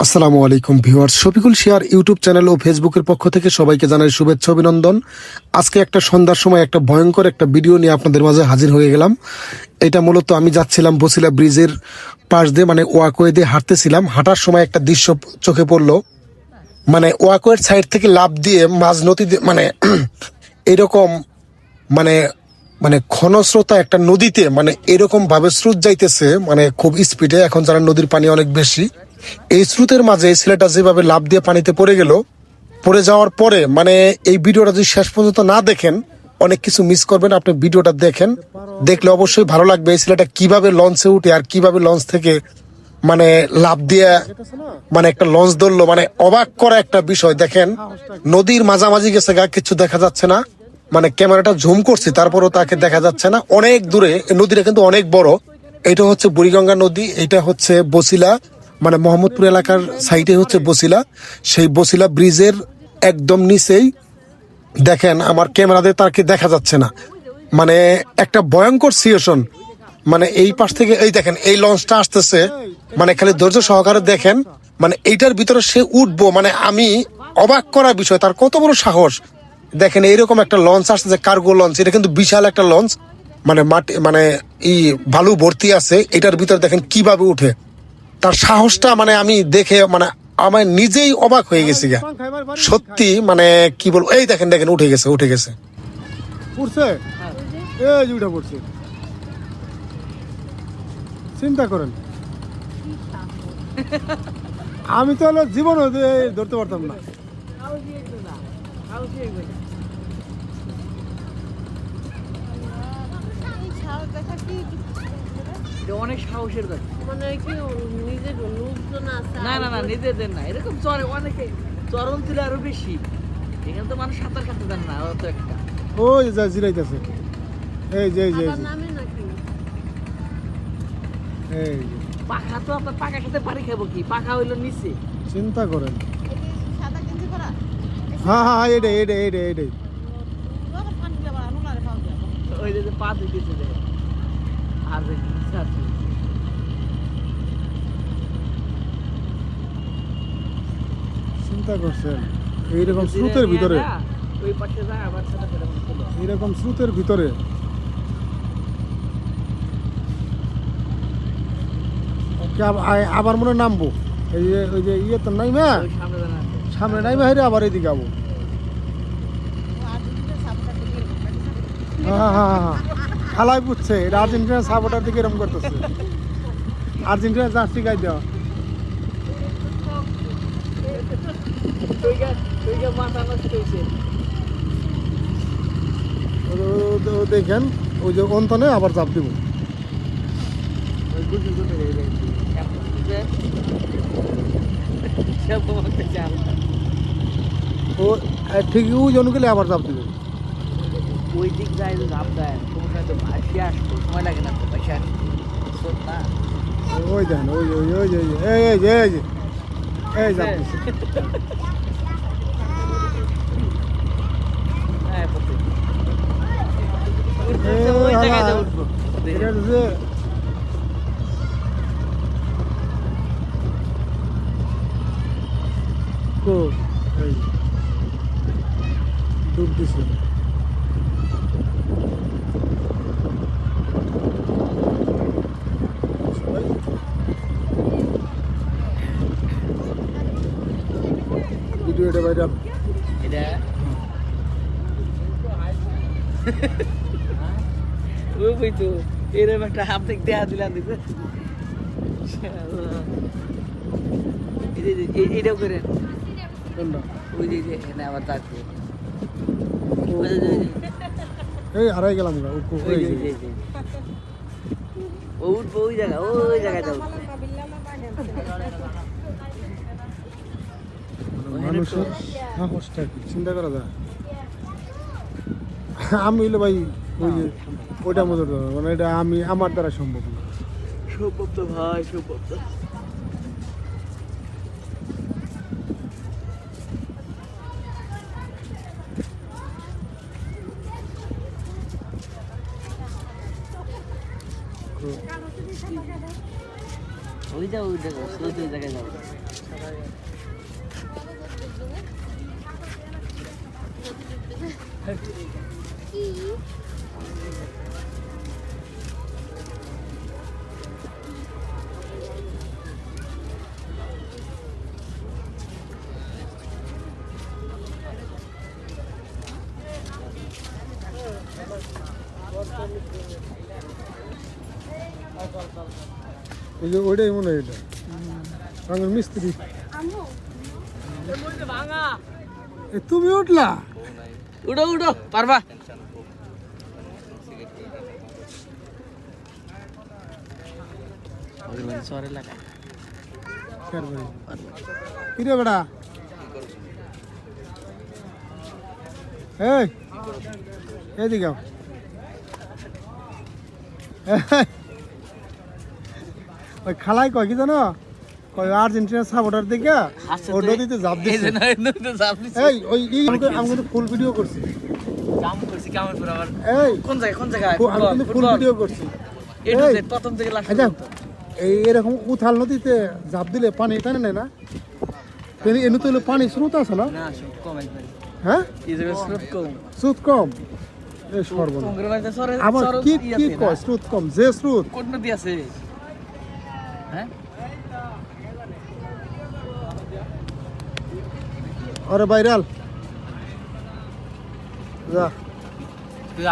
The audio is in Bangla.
আসসালামু আলাইকুম ভিউয়ার্স, শফিকুল শিয়ার ইউটিউব চ্যানেল ও ফেসবুকের পক্ষ থেকে সবাইকে জানাই শুভেচ্ছা অভিনন্দন। আজকে একটা সন্ধ্যার সময় একটা ভয়ঙ্কর একটা ভিডিও নিয়ে আপনাদের মাঝে হাজির হয়ে গেলাম। এটা মূলত আমি যাচ্ছিলাম বসিলা ব্রিজের পাশ দিয়ে, মানে ওয়াকওয়ে দিয়ে হাঁটতেছিলাম। হাঁটার সময় একটা দৃশ্য চোখে পড়লো, মানে ওয়াকওয়ের সাইড থেকে লাফ দিয়ে মাঝ নদীতে, মানে এরকম মানে মানে ঘনস্রোতা একটা নদীতে, মানে এরকম ভাবে স্রোত যাইতেছে, মানে খুব স্পিডে। এখন যারা নদীর পানি অনেক বেশি, এই স্রোতের মাঝে এই ছেলেটা যেভাবে লাফ দিয়ে পানিতে পড়ে গেল, পড়ে যাওয়ার পরে মানে এই ভিডিওটা যদি শেষ পর্যন্ত না দেখেন অনেক কিছু মিস করবেন। আপনি ভিডিওটা দেখেন, দেখলে অবশ্যই ভালো লাগবে। এই ছেলেটা কিভাবে লঞ্চে উঠে আর কিভাবে লঞ্চ থেকে মানে লাফ দিয়ে মানে একটা লঞ্চ ধরলো, মানে অবাক করা একটা বিষয়। দেখেন নদীর মাঝামাঝি গেছে, গা কিছু দেখা যাচ্ছে না, মানে ক্যামেরাটা জুম করছি তারপরও তাকে দেখা যাচ্ছে না। অনেক দূরে নদীটা কিন্তু অনেক বড়। এটা হচ্ছে বুড়িগঙ্গা নদী, এটা হচ্ছে বসিলা, মানে মোহাম্মদপুর এলাকার সাইডে হচ্ছে বসিলা। সেই বসিলা ব্রিজের একদম নিচেই দেখেন, আমার ক্যামেরাতে তাকে দেখা যাচ্ছে না, মানে একটা ভয়ঙ্কর সিচুয়েশন। মানে এই পাশ থেকে এই দেখেন এই লঞ্চটা আসতেছে, মানে খালি ধৈর্য সহকারে দেখেন, মানে এইটার ভিতরে সে উঠবো, মানে আমি অবাক করা বিষয়, তার কত বড় সাহস। দেখেন এইরকম একটা লঞ্চ আসতেছে, কার্গো লঞ্চ, এটা কিন্তু বিশাল একটা লঞ্চ, মানে মাটি মানে ই বালু ভর্তি আছে, এটার ভিতরে দেখেন কিভাবে উঠে। তার সাহসটা মানে আমি দেখে মানে আমার নিজেই অবাক হয়ে গেছি গা, সত্যি মানে কি বলবো। এই দেখেন দেখেন উঠে গেছে, উঠে গেছে। পড়ছে এই যে উঠে পড়ছে, চিন্তা করেন। আমি তো হলো জীবন ধরতে পারতাম না। অনেক সাহসের ব্যাপার। মানে কি নিজের লোকজন আছে? না না না, নিজেদের না, এরকম চরে অনেকে চরণ ছিল আরো বেশি। এখানে তো মানুষ সাঁতার কাটতে জানে না, অত একটা। ওই যা জিরাইতেছে, এই যে এই যে আবার নামে নাকি? এই যে পাখা তো আপনার পাখার সাথে পানি খাবো কি? পাখা হইলো নিচে। চিন্তা করেন। এটা সাদা গেঞ্জি পরা? হ্যাঁ হ্যাঁ এটাই এটাই এটাই এটাই। বাবা পানি দিলে আবার আনুলারে পাও যাবে। ওই যে পা দিতেছে দেখে। আর যে সাথে চিন্তা করছেন এইরকম স্রোতের ভিতরে, ওই পাশে যায় আবার সাথে করে চলে। এইরকম স্রোতের ভিতরে ওকে আবার মনে হয় নামবো। এই যে ওই যে ইয়ে তো নাই মা, ওই সামনে জানা আছে। সামনে নাই মা, হেরে আবার এইদিকে যাবো। আর্জেন্টিনার সাপোর্টার দিকে হ্যাঁ হ্যাঁ হ্যাঁ খালাই বুঝছে, এটা আর্জেন্টিনার সাপোর্টার দিকে এরকম করতেছে। আর্জেন্টিনার জার্সি গাই দেওয়া। ওইটা মাথা নষ্ট হয়েছে। ও দেখেন ওই যে অন্তনে আবার চাপ দিব। ওই গুজু গুজু হয়ে যায়। সব বলতে চাল। ও ঠিক ওই জন গেলে আবার চাপ দিব। ওই দিক যায় তো ঝাঁপ দেয়, কোনো সময় তো ভাসি আসবো, সময় লাগে না তো ভাসি আসবো। স্রোত না। ওই দেখেন ওই যে ওই যে এই যে এই যে এই চাপ দিচ্ছে। হ্যাঁ, পড়তে। এই ওই জায়গায় হ্যাঁ, উঠবো। এটা হচ্ছে কো এই ডুব দিছে। ভিডিওটা ভাইরাল। এটা ওই তো এরকম একটা হাত থেকে দেয়া দিলাম দিতে। এটাও করে কোনটা? ওই যে এখানে আবার থাকবে। এই হারাই গেলাম গা। ওই যে ও উঠবো ওই জায়গা, ওই জায়গায় যাবো। মানুষের সাহসটা কি চিন্তা করা যায়। আমি হইলে ভাই ওই যে ওইটা মতো মানে এটা আমি আমার দ্বারা সম্ভব না। সম্ভব তো ভাই, সম্ভব তো। ওই যাও, ওই জায়গায় যাবো। এই যে ওইটাই মনে হয় এটা রঙের মিস্ত্রি ভাঙা এ তুমি উঠলা উড়ো উড়ো পারবা সরে লাগা কিরে বেটা এই এদিকে আও। ওই খালাই কয় কি জানো কয় আর্জেন্টিনার সাপোর্টার দিকে ও নদীতে ঝাঁপ দিছে এই ওই আমি কিন্তু ফুল ভিডিও করছি জাম করছি কেমন করে আবার এই কোন জায়গায় আমি কিন্তু ফুল ভিডিও করছি এ টু এই, জেড প্রথম থেকে লাস্ট আচ্ছা এই এরকম উথাল নদীতে ঝাঁপ দিলে পানি টানে নেয় না এনে তো হলো পানি স্রোত আছে না না শুন কম একবার হ্যাঁ এই জায়গায় স্রোত কম স্রোত কম এই সর্বনা তোমাদের বাড়িতে সরে আবার সরে কি ইয়ে কি আছে না? কয় স্রোত কম যে স্রোত কোন নদী আছে হ্যাঁ আরে ভাইরাল যা তুই